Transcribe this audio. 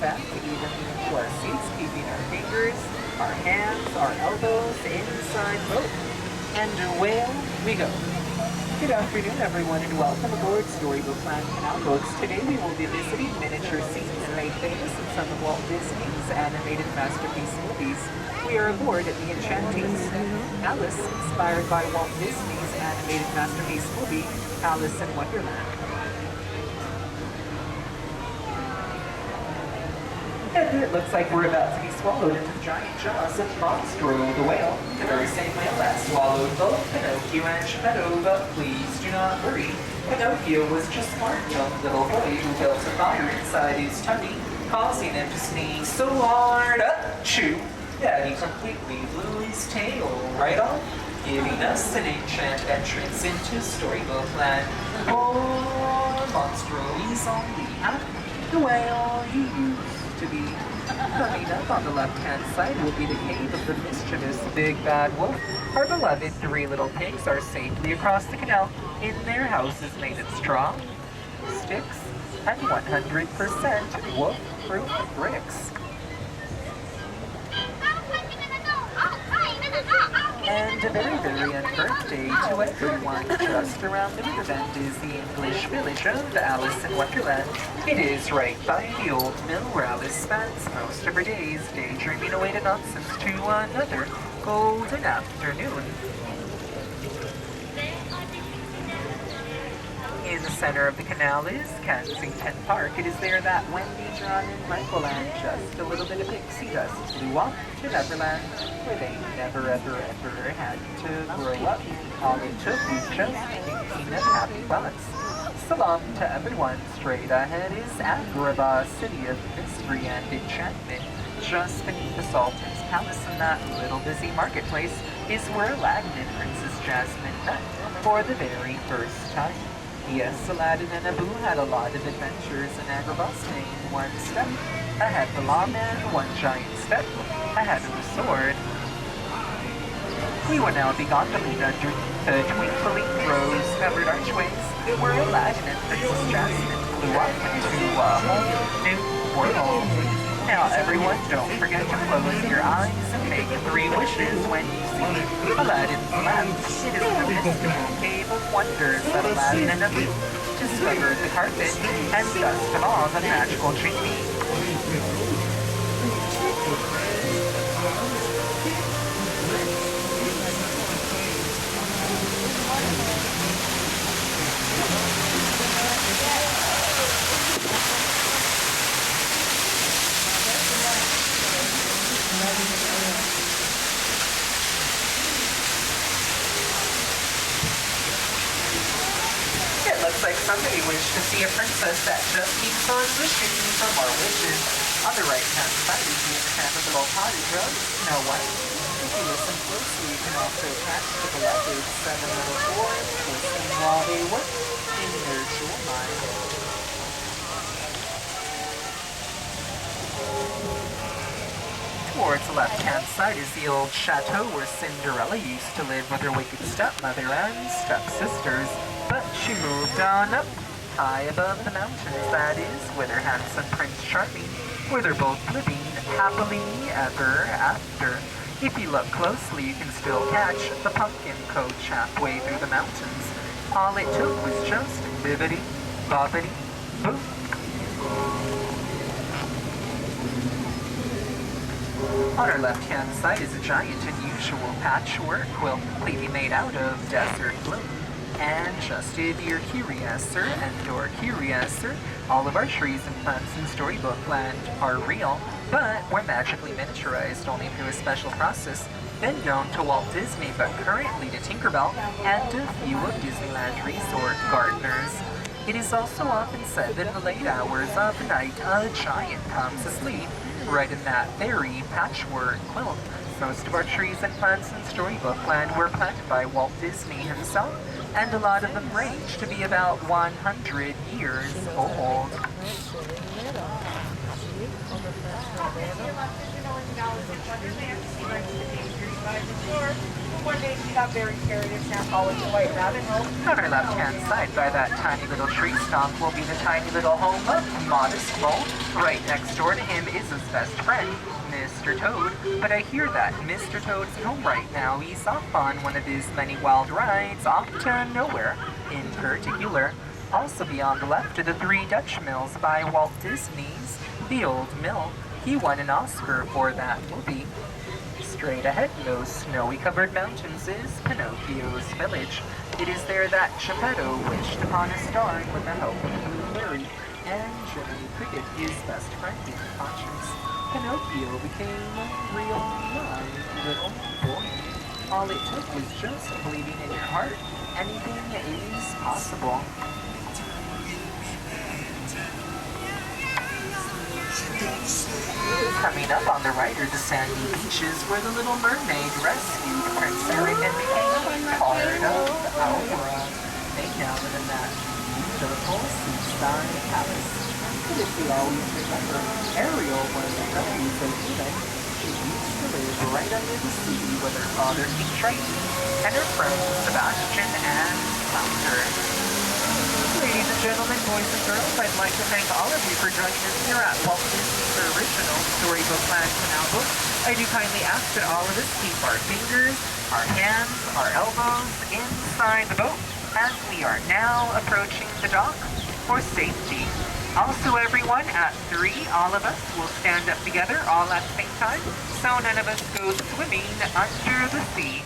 back evenly into our seats, keeping our fingers, our hands, our elbows inside both. And away we go. Good afternoon, everyone, and welcome aboard Storybook Land Canal boats. Today we will be visiting miniature scenes made famous in some of Walt Disney's animated masterpiece movies. We are aboard at the enchanting Alice, inspired by Walt Disney's animated masterpiece movie, Alice in Wonderland. And it looks like we're about to be swallowed into the giant jaws of Monstro the whale, the very same whale that swallowed both Pinocchio and Geppetto, but please do not worry. Pinocchio was just one young little boy who built a fire inside his tummy, causing him to sneeze so hard, achoo, that he completely blew his tail right off, giving us an ancient entrance into Storybook Land. Oh, Monstro is on the whale he used to be. Coming up on the left-hand side will be the cave of the mischievous Big Bad Wolf. Our beloved three little pigs are safely across the canal in their houses made of straw, sticks, and 100% wolf-proof bricks. And a very, very happy birthday to everyone. Just around the river bend is the English village of Alice in Wonderland. It is right by the old mill where Alice spends most of her days daydreaming away to nonsense to another golden afternoon. In the center of the canal is Kensington Park. It is there that Wendy, John, and Michael and just a little bit of pixie dust flew off to Neverland, where they never, ever, ever had to grow up. All it took was just thinking of happy thoughts. Salam to everyone. Straight ahead is Agrabah, city of mystery and enchantment. Just beneath the Sultan's palace in that little busy marketplace is where Aladdin and Princess Jasmine met for the very first time. Yes, Aladdin and Abu had a lot of adventures in Agrabah, staying one step ahead of the lawman, one giant step ahead of the sword. We will now be gondoling underneath the twinkling rose-covered archways where Aladdin and Princess Jasmine flew off into a whole new world. Now everyone, don't forget to close your eyes and make 3 wishes when you see Aladdin's lamp. It is the mystical cave of wonders that Aladdin and Abu discovered the carpet and dust of all the magical genie. It looks like somebody wished to see a princess that just keeps on wishing for more wishes. On the right-hand side is the enchanted cottage of Snow White. If you listen closely, you can also catch the beloved 7 little dwarfs listening while they work in their jewel mine. Towards the left-hand side is the old chateau where Cinderella used to live with her wicked stepmother and stepsisters. But she moved on up, high above the mountains, that is, with her handsome Prince Charming, where they're both living happily ever after. If you look closely, you can still catch the pumpkin coach halfway through the mountains. All it took was just bibbidi, bobbidi, boop. On our left-hand side is a giant unusual patchwork quilt completely made out of desert bloom. And just if you're curiouser and/or curiouser, all of our trees and plants in Storybook Land are real, but we're magically miniaturized only through a special process then known to Walt Disney but currently to Tinkerbell and a few of Disneyland resort gardeners. It is also often said that in the late hours of the night a giant comes asleep right in that very patchwork quilt. Most of our trees and plants in Storybook Land were planted by Walt Disney himself, and a lot of them range to be about 100 years old. very curious now. Follow the white rabbit hole. On our left-hand side, by that tiny little tree stump, will be the tiny little home of Modest Mole. Right next door to him is his best friend, Mr. Toad. But I hear that Mr. Toad isn't home right now. He's off on one of his many wild rides, off to nowhere in particular. Also beyond the left are the Three Dutch Mills by Walt Disney's The Old Mill. He won an Oscar for that movie. Straight ahead, those snowy covered mountains is Pinocchio's village. It is there that Geppetto wished upon a star with the help of Blue Fairy, and Jiminy Cricket, his best friend in conscience. Pinocchio became a real live little boy. All it took was just believing in your heart. Anything is possible. Coming up on the right are the sandy beaches where the Little Mermaid rescued Prince Eric and became part of Aurora. They now live in that beautiful seaside palace. And if we always remember, Ariel was very human. She used to live right under the sea with her father King Triton and her friends Sebastian and Flounder. Ladies and gentlemen, boys and girls, I'd like to thank all of you for joining us here at Walt Disney's original Storybook Land Canal book. I do kindly ask that all of us keep our fingers, our hands, our elbows inside the boat as we are now approaching the dock for safety. Also, everyone, at 3, all of us will stand up together all at the same time so none of us go swimming under the sea.